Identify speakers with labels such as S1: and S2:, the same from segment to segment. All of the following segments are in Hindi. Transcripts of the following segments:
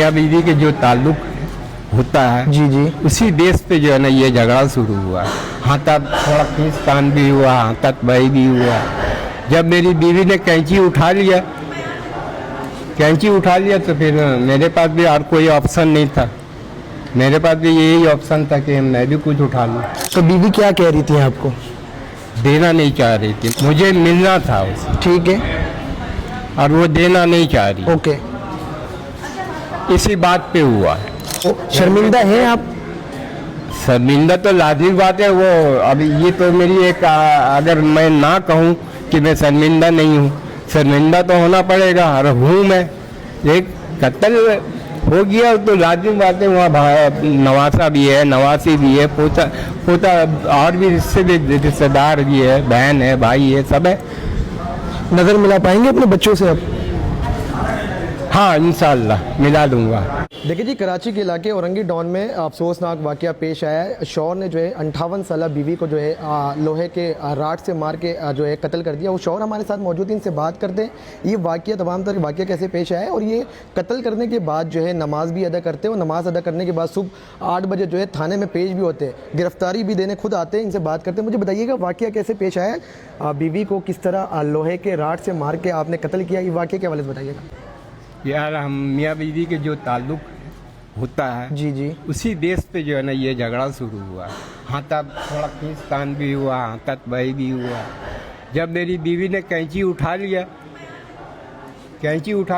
S1: मियां बीवी के जो ताल्लुक होता है
S2: जी जी।
S1: उसी बेस पे जो है ना ये झगड़ा शुरू हुआ। हाथात थोड़ा खींचतान भी हुआ, हाथात बही भी हुआ। जब मेरी बीवी ने कैंची उठा लिया तो फिर मेरे पास भी और कोई ऑप्शन नहीं था। मेरे पास भी यही ऑप्शन था कि मैं भी कुछ उठा लूँ।
S2: तो बीवी क्या कह रही थी आपको?
S1: देना नहीं चाह रही थी, मुझे मिलना था उसे,
S2: ठीक है,
S1: और वो देना नहीं चाह रही।
S2: ओके।
S1: इसी बात पे हुआ।
S2: शर्मिंदा हैं आप?
S1: शर्मिंदा तो लाजिमी बात है। वो अभी ये तो मेरी एक अगर मैं ना कहूँ कि मैं शर्मिंदा नहीं हूँ, शर्मिंदा तो होना पड़ेगा और हूँ मैं। एक कत्ल हो गया तो लाजिमी बात है, वहाँ नवासा भी है, नवासी भी है, पोता और भी रिश्तेदार भी है, बहन है, भाई है, सब है।
S2: नज़र मिला पाएंगे अपने बच्चों से अब?
S1: हाँ, इंशाल्लाह मिला दूंगा।
S2: देखिए जी, कराची के इलाके औरंगी डॉन में अफसोसनाक वाक़या पेश आया है। शौहर ने जो है 58 साल बीवी को जो है लोहे के राड से मार के जो है कत्ल कर दिया। वो शौहर हमारे साथ मौजूद हैं, इनसे बात करते हैं ये वाक़या, तमाम तरह वाक़या कैसे पेश आया है। और ये कत्ल करने के बाद जो है नमाज भी अदा करते हैं, और नमाज अदा करने के बाद सुबह 8 बजे जो है थाने में पेश भी होते हैं, गिरफ्तारी भी देने खुद आते हैं। इनसे बात करते हैं। मुझे बताइएगा वाक़या कैसे पेश आया है, बीवी को किस तरह लोहे के राड से मार के आपने कत्ल किया, ये वाक़या के हवाले से बताइएगा।
S1: यार, हम मियां बीवी के जो ताल्लुक होता है
S2: जी जी।
S1: उसी बेस पे जो है ना ये झगड़ा शुरू हुआ। हाथात थोड़ा खींचतान भी हुआ, हाथात बही भी हुआ। जब मेरी बीवी ने कैंची उठा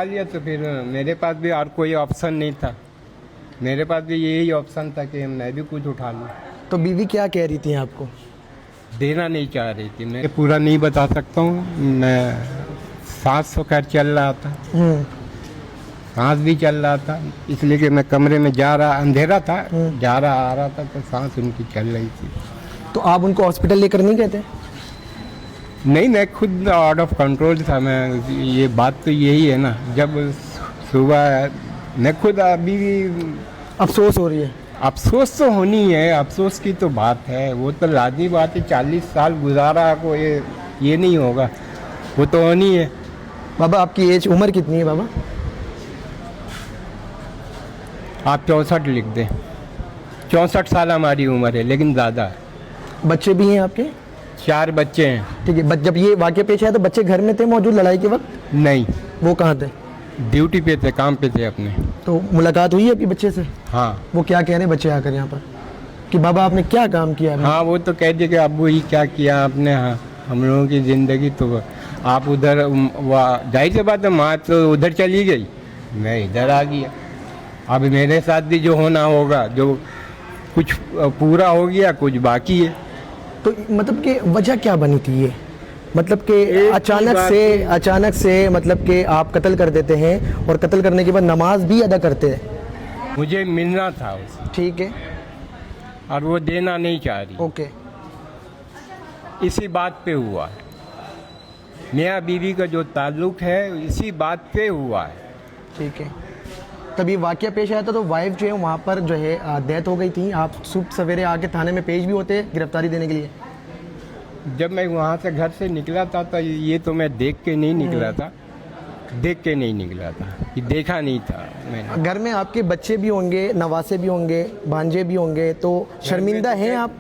S1: लिया तो फिर मेरे पास भी और कोई ऑप्शन नहीं था। मेरे पास भी यही ऑप्शन था कि मैं भी कुछ उठा लूँ।
S2: तो बीवी क्या कह रही थी आपको?
S1: देना नहीं चाह रही थी। मैं पूरा नहीं बता सकता हूँ। मैं सांस तो खैर चल रहा था, सांस भी चल रहा था, इसलिए कि मैं कमरे में जा रहा, अंधेरा था, जा रहा आ रहा था, तो सांस उनकी चल रही थी।
S2: तो आप उनको हॉस्पिटल लेकर नहीं गए थे?
S1: नहीं, मैं खुद आउट ऑफ कंट्रोल था। मैं ये बात तो यही है ना, जब सुबह मैं खुद अभी भी
S2: अफसोस हो रही है?
S1: अफसोस तो होनी है, अफसोस की तो बात है, वो तो लाजमी बात है। 40 साल गुजारा को ये नहीं होगा, वो तो होनी है।
S2: बाबा आपकी एज, उम्र कितनी है बाबा?
S1: आप 64 लिख दें। 64 साल हमारी उम्र है, लेकिन ज़्यादा है।
S2: बच्चे भी हैं आपके?
S1: 4 बच्चे हैं।
S2: ठीक है। जब ये वाक़या पेश आया तो बच्चे घर में थे मौजूद लड़ाई के वक्त?
S1: नहीं,
S2: वो कहाँ थे?
S1: ड्यूटी पे थे, काम पे थे अपने।
S2: तो मुलाकात हुई है आपकी बच्चे से?
S1: हाँ।
S2: वो क्या कह रहे हैं बच्चे आकर यहाँ पर कि बाबा आपने क्या काम किया?
S1: हाँ, वो तो कह दिए कि अब्बू ही क्या किया आपने। हाँ, हम लोगों की ज़िंदगी तो आप उधर, जाहिर सी बात है, माँ तो उधर चली गई, मैं इधर आ गया। अब मेरे साथ भी जो होना होगा, जो कुछ पूरा हो गया, कुछ बाकी है।
S2: तो मतलब कि वजह क्या बनी थी ये? मतलब कि अचानक से मतलब कि आप कत्ल कर देते हैं और कत्ल करने के बाद नमाज भी अदा करते हैं।
S1: मुझे मिलना था उसे,
S2: ठीक है,
S1: और वो देना नहीं चाह रही।
S2: ओके।
S1: इसी बात पे हुआ है। मियां बीवी का जो ताल्लुक है इसी बात पे हुआ है।
S2: ठीक है। तब ये वाक़या पेश आया था तो वाइफ जो है वहाँ पर जो है डेथ हो गई थी। आप सुबह सवेरे आके थाने में पेश भी होते हैं गिरफ्तारी देने के लिए?
S1: जब मैं वहाँ से घर से निकला था तो ये तो मैं देख के नहीं निकला था, ये देखा नहीं था मैंने।
S2: घर में आपके बच्चे भी होंगे, नवासे भी होंगे, भांजे भी होंगे, तो शर्मिंदा हैं आप?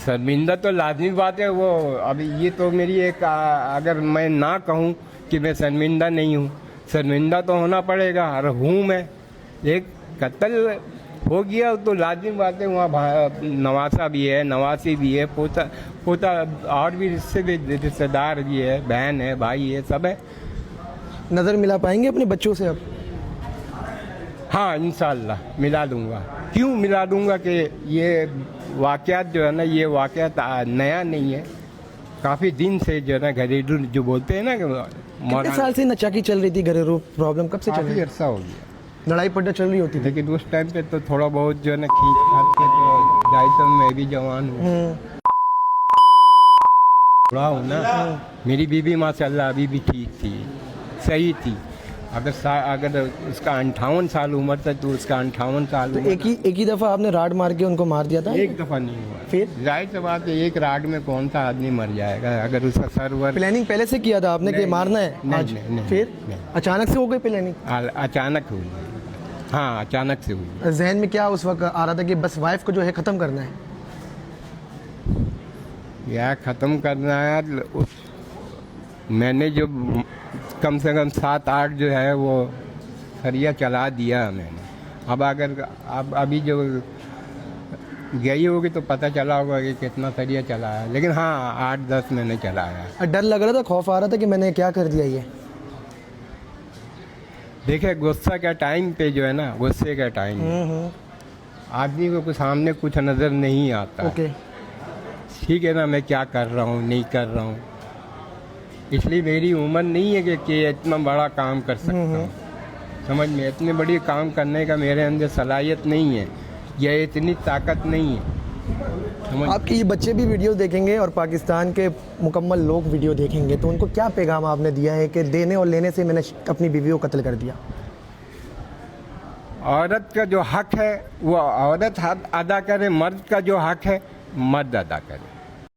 S1: शर्मिंदा तो लाजमी बात है। वो अभी ये तो मेरी एक अगर मैं ना कहूँ कि मैं शर्मिंदा नहीं हूँ, शर्मिंदा तो होना पड़ेगा और हूँ मैं। एक कत्ल हो गया तो लाजमी बात है, वहाँ नवासा भी है, नवासी भी है, पोता और भी रिश्तेदार भी है, बहन है, भाई है, सब है।
S2: नज़र मिला पाएंगे अपने बच्चों से अब?
S1: हाँ, इंशाल्लाह मिला दूंगा। क्यों मिला दूंगा कि ये वाक़यात जो है ना, ये वाक़यात नया नहीं है, काफ़ी दिन से जो है ना घरेलू जो बोलते हैं ना कि
S2: कितने साल से नचाकी चल रही थी, घरेलू प्रॉब्लम कब से चल रही?
S1: काफ़ी अर्सा हो गया।
S2: लड़ाई पड़ता चल रही होती थी?
S1: लेकिन उस टाइम पे तो थोड़ा बहुत जो है ना खींच खाच के, तो जाए तो मैं भी जवान हूँ, बुरा हूँ ना। मेरी बीवी माशाल्लाह अभी भी ठीक थी, सही थी। अगर उसका 58 साल उम्र था तो उसका 58 साल।
S2: तो एक ही दफ़ा आपने राड मार के उनको मार दिया था?
S1: एक दफ़ा नहीं हुआ।
S2: फिर
S1: जाहिर सी बात है, एक राड में कौन सा आदमी मर जाएगा? अगर उसका सर्वर
S2: प्लानिंग पहले से किया था आपने कि मारना है आज?
S1: नहीं,
S2: फिर
S1: नहीं।
S2: अचानक से हो गई प्लानिंग?
S1: अचानक हुई। हाँ, अचानक से हुई।
S2: जहन में क्या उस वक्त आ रहा था कि बस वाइफ को जो है ख़त्म करना है?
S1: यह ख़त्म करना है मैंने जो कम से कम 7-8 जो है वो सरिया चला दिया मैंने। अब अगर अब अभी जो गई होगी तो पता चला होगा कि कितना सरिया चला है, लेकिन हाँ 8-10 मैंने चलाया।
S2: डर लग रहा था, खौफ आ रहा था कि मैंने क्या कर दिया ये?
S1: देखिए गुस्सा का टाइम पे जो है ना, गुस्से का टाइम आदमी को कुछ सामने कुछ नज़र नहीं आता।
S2: ओके।
S1: ठीक है ना, मैं क्या कर रहा हूँ नहीं कर रहा हूँ, इसलिए मेरी उम्र नहीं है कि इतना बड़ा काम कर सकता हूँ। समझ में, इतने बड़ी काम करने का मेरे अंदर सलाहियत नहीं है, यह इतनी ताकत नहीं है। समझ
S2: आपके ये बच्चे भी वीडियो देखेंगे और पाकिस्तान के मुकम्मल लोग वीडियो देखेंगे, तो उनको क्या पैगाम आपने दिया है कि देने और लेने से मैंने अपनी बीवी को कत्ल कर दिया?
S1: औरत का जो हक है वो औरत अदा करे, मर्द का जो हक है मर्द अदा करे।